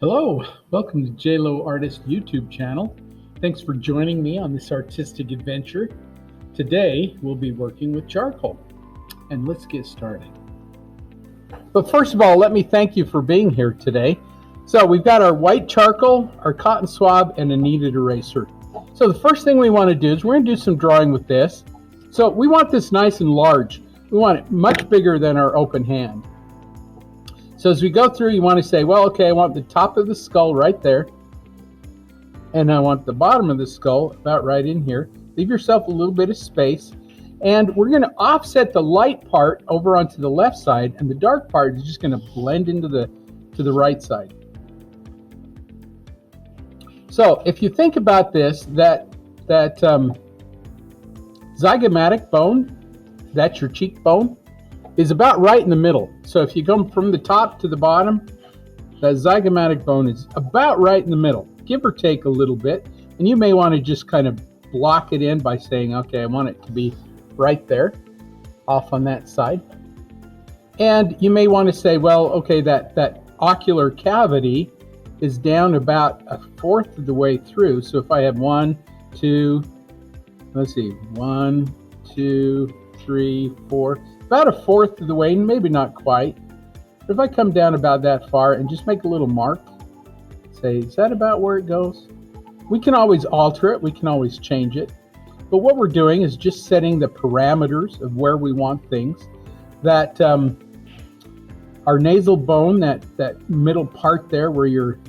Hello, welcome to J Lowe Artist YouTube channel. Thanks for joining me on this artistic adventure. Today we'll be working with charcoal, and let's get started. But first of all, let me thank you for being here today. So we've got our white charcoal, our cotton swab, and a kneaded eraser. So the first thing we want to do is we're going to do some drawing with this. So we want this nice and large. We want it much bigger than our open hand. So as we go through, you want to say, well, okay, I want the top of the skull right there. And I want the bottom of the skull about right in here. Leave yourself a little bit of space. And we're going to offset the light part over onto the left side, and the dark part is just going to blend into the right side. So if you think about this, that zygomatic bone, that's your cheekbone, is about right in the middle. So if you go from the top to the bottom, that zygomatic bone is about right in the middle, give or take a little bit. And you may want to just kind of block it in by saying, okay, I want it to be right there, off on that side. And you may want to say, well, okay, that ocular cavity is down about 1/4 of the way through. So if I have 1, 2, let's see, 1, 2, 3, 4, about 1/4 of the way, maybe not quite. But if I come down about that far and just make a little mark, say, is that about where it goes? We can always alter it, we can always change it. But what we're doing is just setting the parameters of where we want things. That our nasal bone, that middle part there where your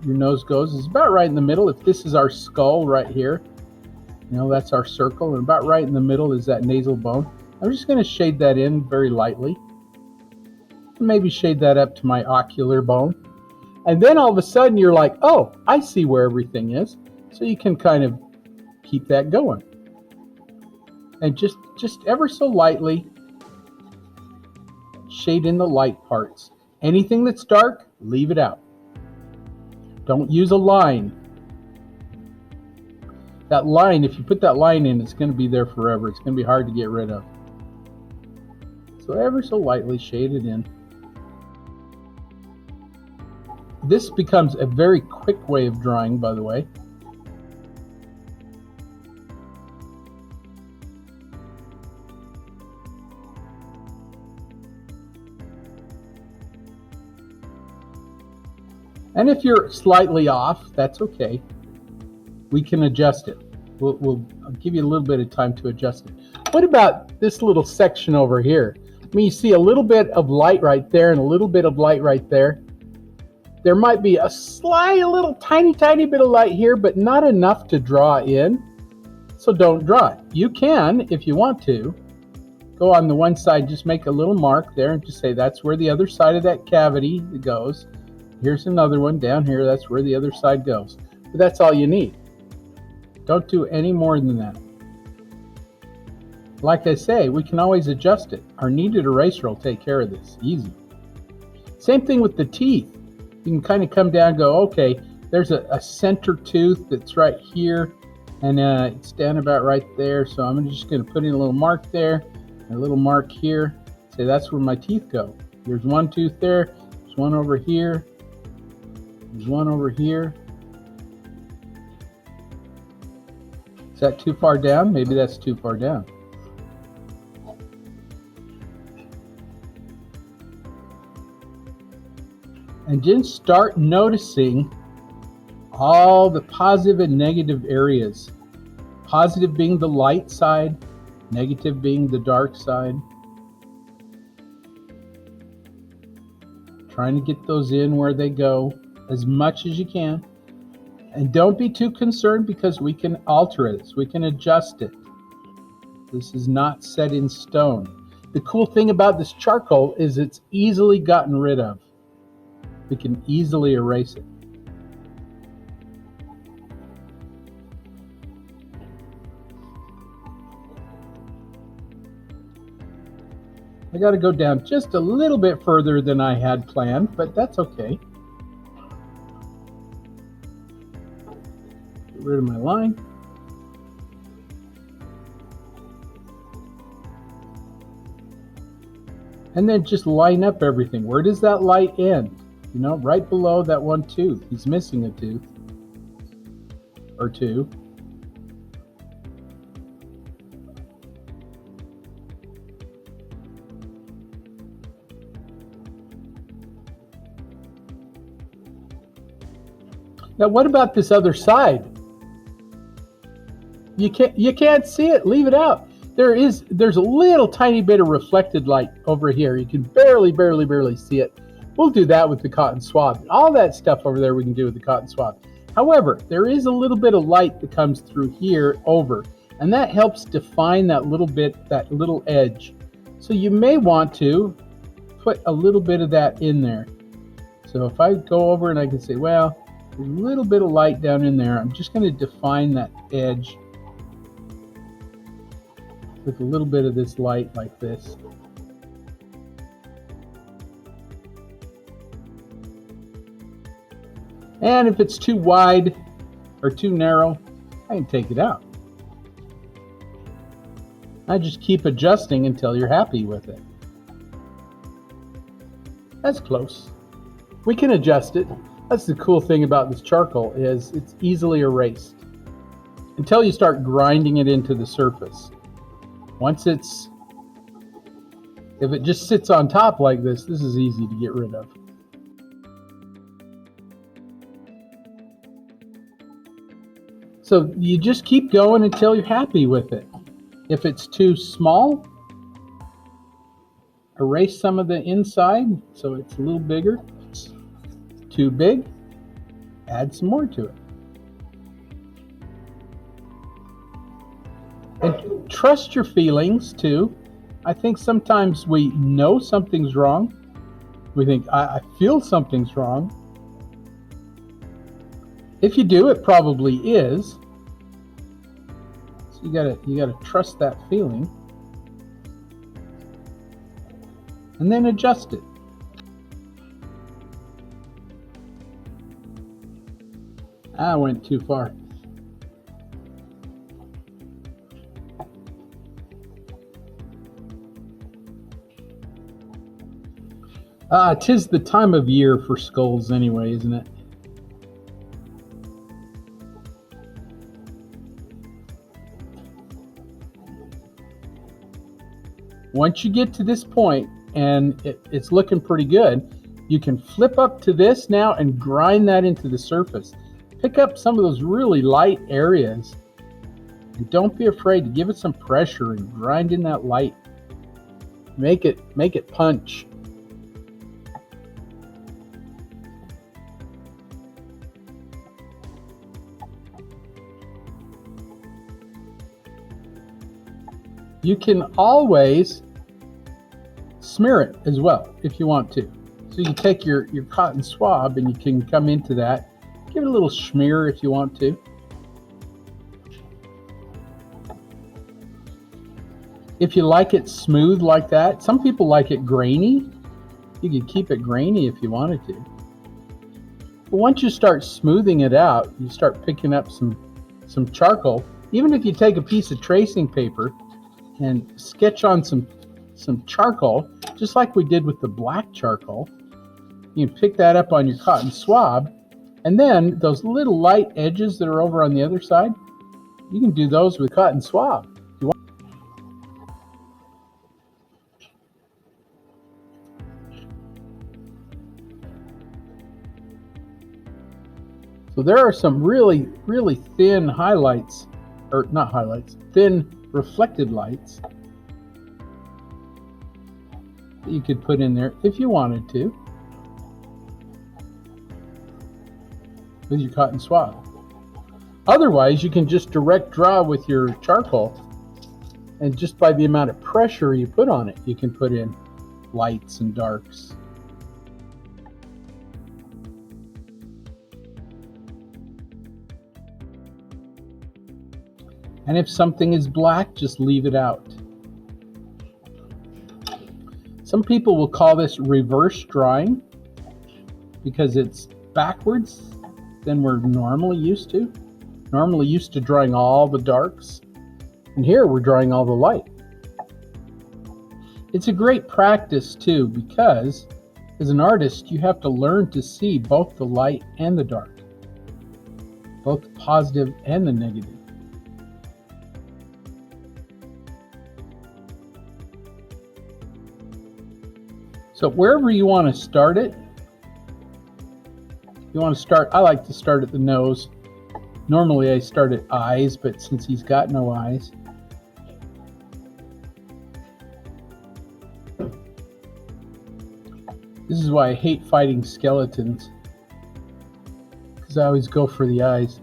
nose goes, is about right in the middle. If this is our skull right here, you know, that's our circle, and about right in the middle is that nasal bone. I'm just going to shade that in very lightly. Maybe shade that up to my ocular bone. And then all of a sudden you're like, oh, I see where everything is. So you can kind of keep that going. And just ever so lightly shade in the light parts. Anything that's dark, leave it out. Don't use a line. That line, if you put that line in, it's going to be there forever. It's going to be hard to get rid of. So ever so lightly shade it in. This becomes a very quick way of drawing, by the way. And if you're slightly off, that's okay. We can adjust it. I'll give you a little bit of time to adjust it. What about this little section over here? I mean, you see a little bit of light right there and a little bit of light right there. There might be a little tiny bit of light here, but not enough to draw in. So don't draw it. You can, if you want to, go on the one side, just make a little mark there and just say that's where the other side of that cavity goes. Here's another one down here, that's where the other side goes. But that's all you need. Don't do any more than that. Like I say, we can always adjust it. Our kneaded eraser will take care of this, easy. Same thing with the teeth. You can kind of come down and go, okay, there's a center tooth that's right here, and it's down about right there. So I'm just going to put in a little mark there, and a little mark here. Say that's where my teeth go. There's one tooth there, there's one over here, there's one over here. Is that too far down? Maybe that's too far down. And then start noticing all the positive and negative areas. Positive being the light side, negative being the dark side. Trying to get those in where they go as much as you can. And don't be too concerned because we can alter it. We can adjust it. This is not set in stone. The cool thing about this charcoal is it's easily gotten rid of. We can easily erase it. I got to go down just a little bit further than I had planned, but that's okay. Get rid of my line. And then just line up everything. Where does that light end? you know, right below that one tooth. He's missing a tooth or two. Now what about this other side? You can't see it. Leave it out. There's a little tiny bit of reflected light over here. You can barely see it. We'll do that with the cotton swab. All that stuff over there we can do with the cotton swab. However, there is a little bit of light that comes through here over, and that helps define that little bit, that little edge. So you may want to put a little bit of that in there. So if I go over and I can say, well, a little bit of light down in there, I'm just going to define that edge with a little bit of this light like this. And if it's too wide or too narrow, I can take it out. I just keep adjusting until you're happy with it. That's close. We can adjust it. That's the cool thing about this charcoal, is it's easily erased until you start grinding it into the surface. Once if it just sits on top like this is easy to get rid of. So you just keep going until you're happy with it. If it's too small, erase some of the inside so it's a little bigger. If it's too big, add some more to it. And trust your feelings too. I think sometimes we know something's wrong. We think, I feel something's wrong. If you do, it probably is. So you gotta trust that feeling. And then adjust it. I went too far. Tis the time of year for skulls anyway, isn't it? Once you get to this point and it's looking pretty good, you can flip up to this now and grind that into the surface. Pick up some of those really light areas and don't be afraid to give it some pressure and grind in that light. Make it punch. You can always smear it as well if you want to. So you take your cotton swab and you can come into that. Give it a little smear if you want to. If you like it smooth like that, some people like it grainy. You can keep it grainy if you wanted to. But once you start smoothing it out, you start picking up some charcoal. Even if you take a piece of tracing paper and sketch on some charcoal, just like we did with the black charcoal, you can pick that up on your cotton swab, and then those little light edges that are over on the other side, you can do those with cotton swab. If you want. So there are some really thin highlights, or not highlights, thin reflected lights that you could put in there if you wanted to with your cotton swab. Otherwise, you can just direct draw with your charcoal, and just by the amount of pressure you put on it, you can put in lights and darks. And if something is black, just leave it out. Some people will call this reverse drawing because it's backwards than we're normally used to. Normally used to drawing all the darks. And here we're drawing all the light. It's a great practice too, because As an artist, you have to learn to see both the light and the dark, both the positive and the negative. So wherever you want to start it, you want to start, I like to start at the nose. Normally I start at eyes, but since he's got no eyes, this is why I hate fighting skeletons, because I always go for the eyes.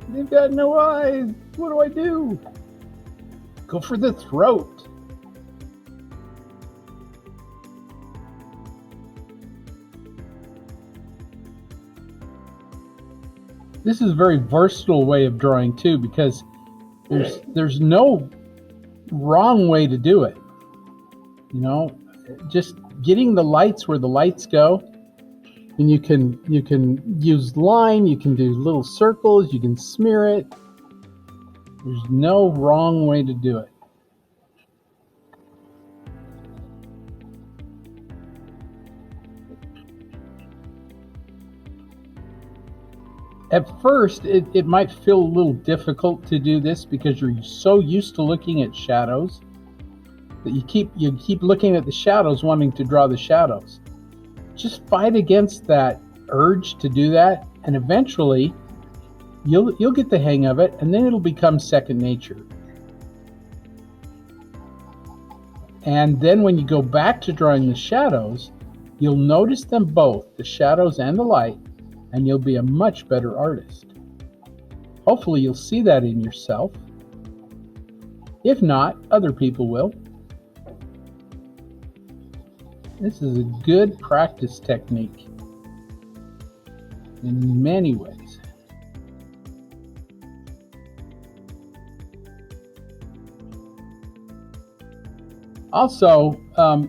They've got no eyes. What do I do? Go for the throat. This is a very versatile way of drawing too, because there's no wrong way to do it. You know, just getting the lights where the lights go, and you can use line, you can do little circles, you can smear it. There's no wrong way to do it. At first, it might feel a little difficult to do this because you're so used to looking at shadows that you keep looking at the shadows, wanting to draw the shadows. Just fight against that urge to do that, and eventually you'll get the hang of it, and then it'll become second nature. And then when you go back to drawing the shadows, you'll notice them both, the shadows and the light, and you'll be a much better artist. Hopefully you'll see that in yourself. If not, other people will. This is a good practice technique in many ways. Also,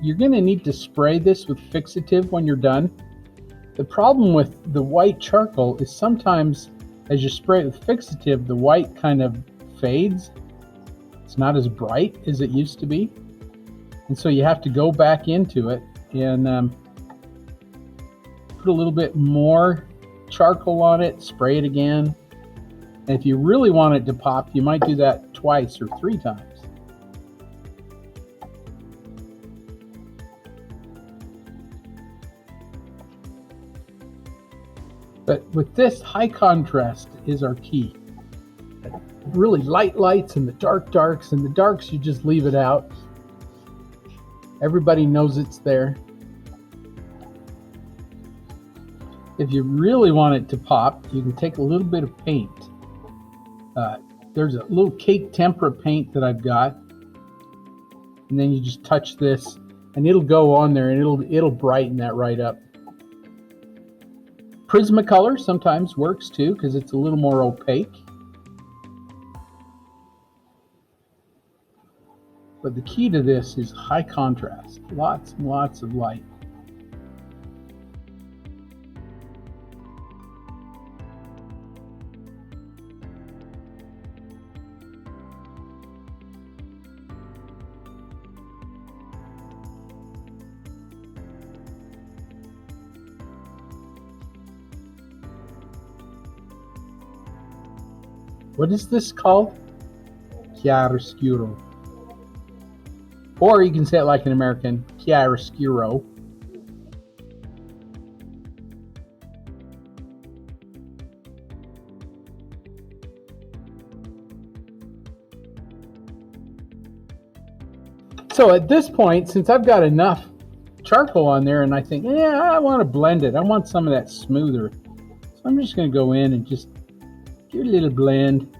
you're going to need to spray this with fixative when you're done. The problem with the white charcoal is sometimes as you spray it with fixative, the white kind of fades. It's not as bright as it used to be. And so you have to go back into it and put a little bit more charcoal on it, spray it again. And if you really want it to pop, you might do that twice or 3 times. But with this, high contrast is our key. Really light lights and the dark darks, and the darks you just leave it out. Everybody knows it's there. If you really want it to pop, you can take a little bit of paint. There's a little cake tempera paint that I've got, and then you just touch this, and it'll go on there, and it'll brighten that right up. Prismacolor sometimes works too because it's a little more opaque. But the key to this is high contrast, lots and lots of light. What is this called? Chiaroscuro. Or you can say it like an American, chiaroscuro. So at this point, since I've got enough charcoal on there and I think, yeah, I want to blend it. I want some of that smoother. So I'm just going to go in and just give it a little blend.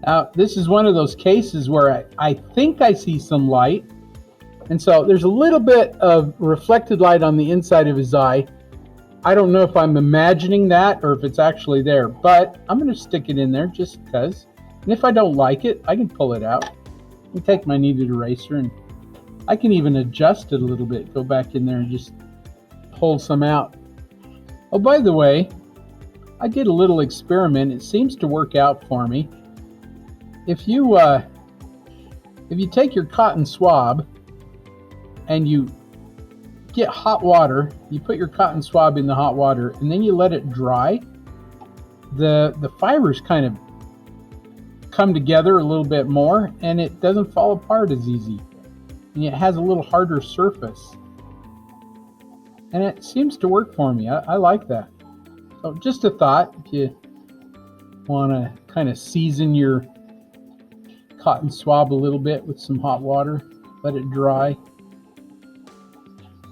Now, this is one of those cases where I think I see some light. And so there's a little bit of reflected light on the inside of his eye. I don't know if I'm imagining that or if it's actually there, but I'm going to stick it in there just because. And if I don't like it, I can pull it out and take my kneaded eraser, and I can even adjust it a little bit. Go back in there and just pull some out. Oh, by the way, I did a little experiment. It seems to work out for me. if you take your cotton swab and you get hot water, you put your cotton swab in the hot water and then you let it dry, the fibers kind of come together a little bit more and it doesn't fall apart as easy. And it has a little harder surface. And it seems to work for me. I like that. So just a thought, if you want to kind of season your cotton swab a little bit with some hot water, let it dry.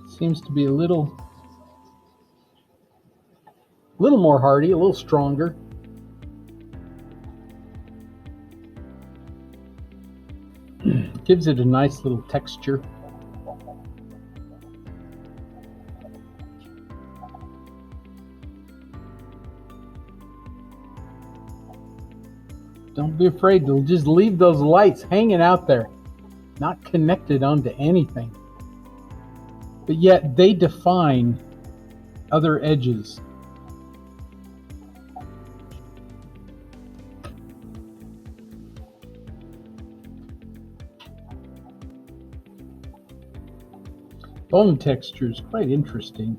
Seems to be a little more hardy, a little stronger. Gives it a nice little texture. Don't be afraid to just leave those lights hanging out there, not connected onto anything. But yet they define other edges. Bone texture is quite interesting.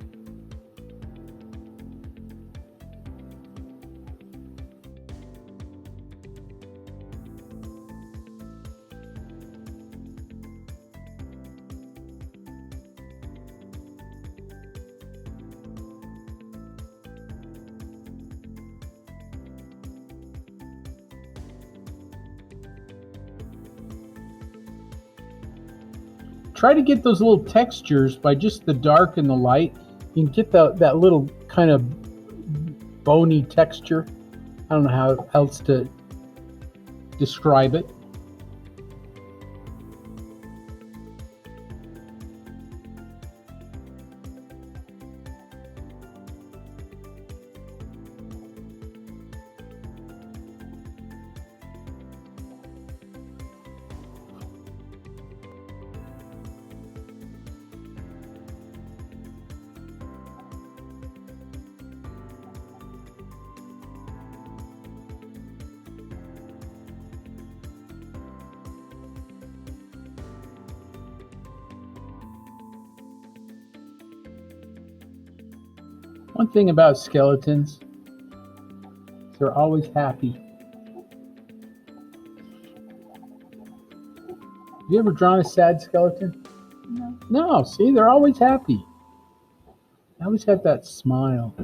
Try to get those little textures by just the dark and the light. You can get that little kind of bony texture. I don't know how else to describe it. One thing about skeletons, they're always happy. Have you ever drawn a sad skeleton? No. No, see, they're always happy. They always have that smile.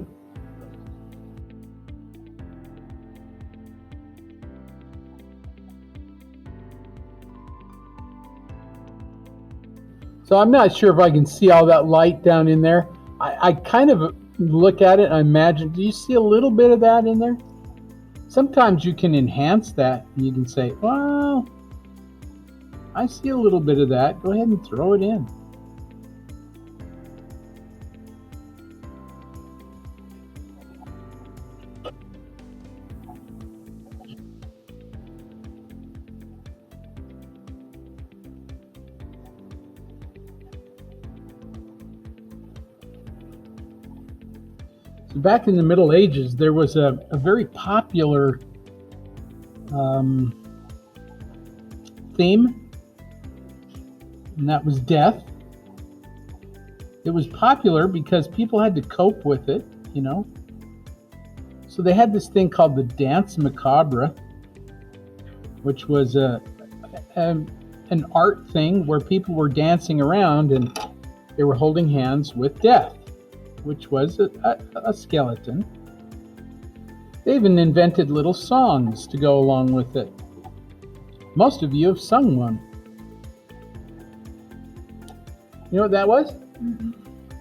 So I'm not sure if I can see all that light down in there. I kind of look at it and I imagine, do you see a little bit of that in there? Sometimes you can enhance that and you can say, well, I see a little bit of that. Go ahead and throw it in. So back in the Middle Ages, there was a very popular theme, and that was death. It was popular because people had to cope with it, you know. So they had this thing called the Danse Macabre, which was an art thing where people were dancing around and they were holding hands with death, which was a skeleton. They even invented little songs to go along with it. Most of you have sung one. You know what that was? Mm-hmm.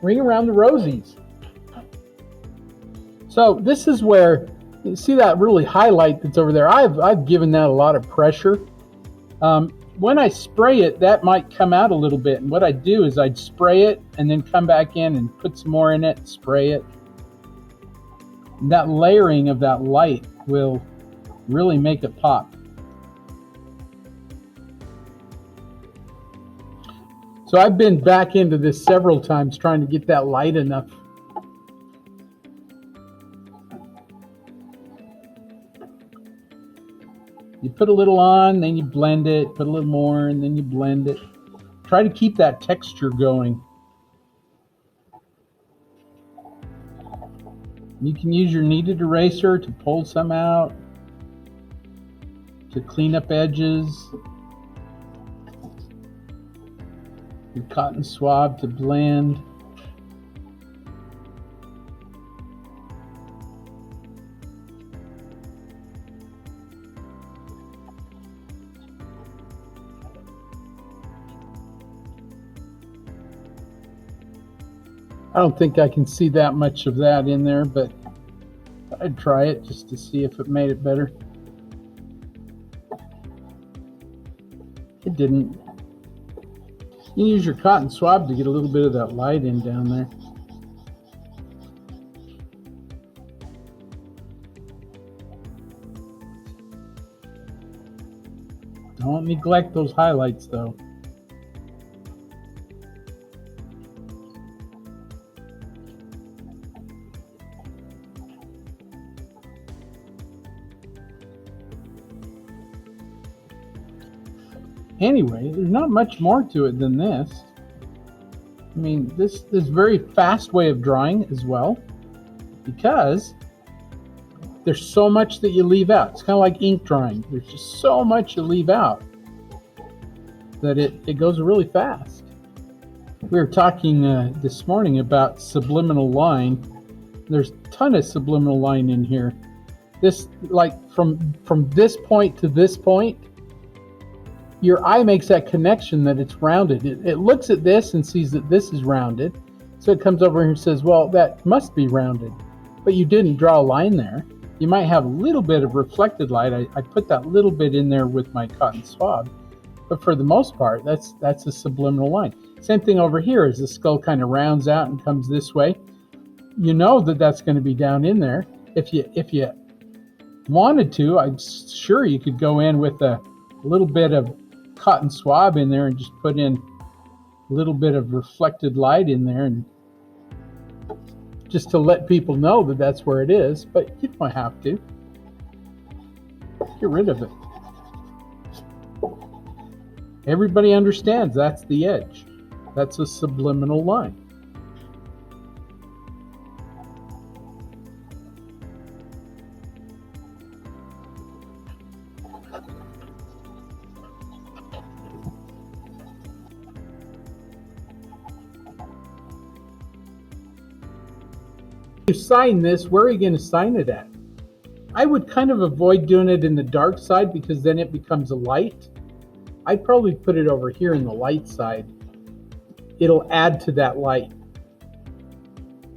Ring Around the Rosies. So this is where, you see that really highlight that's over there? I've given that a lot of pressure. When I spray it, that might come out a little bit. And what I'd do is I'd spray it and then come back in and put some more in it, spray it. And that layering of that light will really make it pop. So I've been back into this several times trying to get that light enough. You put a little on, then you blend it, put a little more, and then you blend it. Try to keep that texture going. You can use your kneaded eraser to pull some out, to clean up edges. Your cotton swab to blend. I don't think I can see that much of that in there, but I'd try it just to see if it made it better. It didn't. You can use your cotton swab to get a little bit of that light in down there. Don't neglect those highlights though. Anyway, there's not much more to it than this. I mean, this is a very fast way of drawing as well, because there's so much that you leave out. It's kind of like ink drawing. There's just so much you leave out that it goes really fast. We were talking this morning about subliminal line. There's a ton of subliminal line in here. This, like from this point to this point, your eye makes that connection that it's rounded. It looks at this and sees that this is rounded. So it comes over here and says, well, that must be rounded. But you didn't draw a line there. You might have a little bit of reflected light. I put that little bit in there with my cotton swab. But for the most part, that's a subliminal line. Same thing over here as the skull kind of rounds out and comes this way. You know that that's going to be down in there. If you wanted to, I'm sure you could go in with a little bit of cotton swab in there and just put in a little bit of reflected light in there, and just to let people know that that's where it is. But you don't have to. Get rid of it. Everybody understands that's the edge. That's a subliminal line. You sign this, where are you going to sign it at? I would kind of avoid doing it in the dark side, because then it becomes a light. I'd probably put it over here in the light side. It'll add to that light.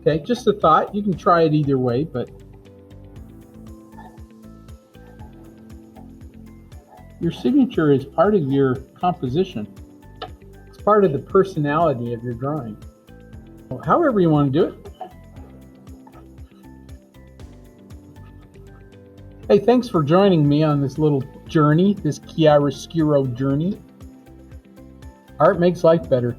Okay, just a thought. You can try it either way, but your signature is part of your composition. It's part of the personality of your drawing. However you want to do it. Hey, thanks for joining me on this little journey, this chiaroscuro journey. Art makes life better.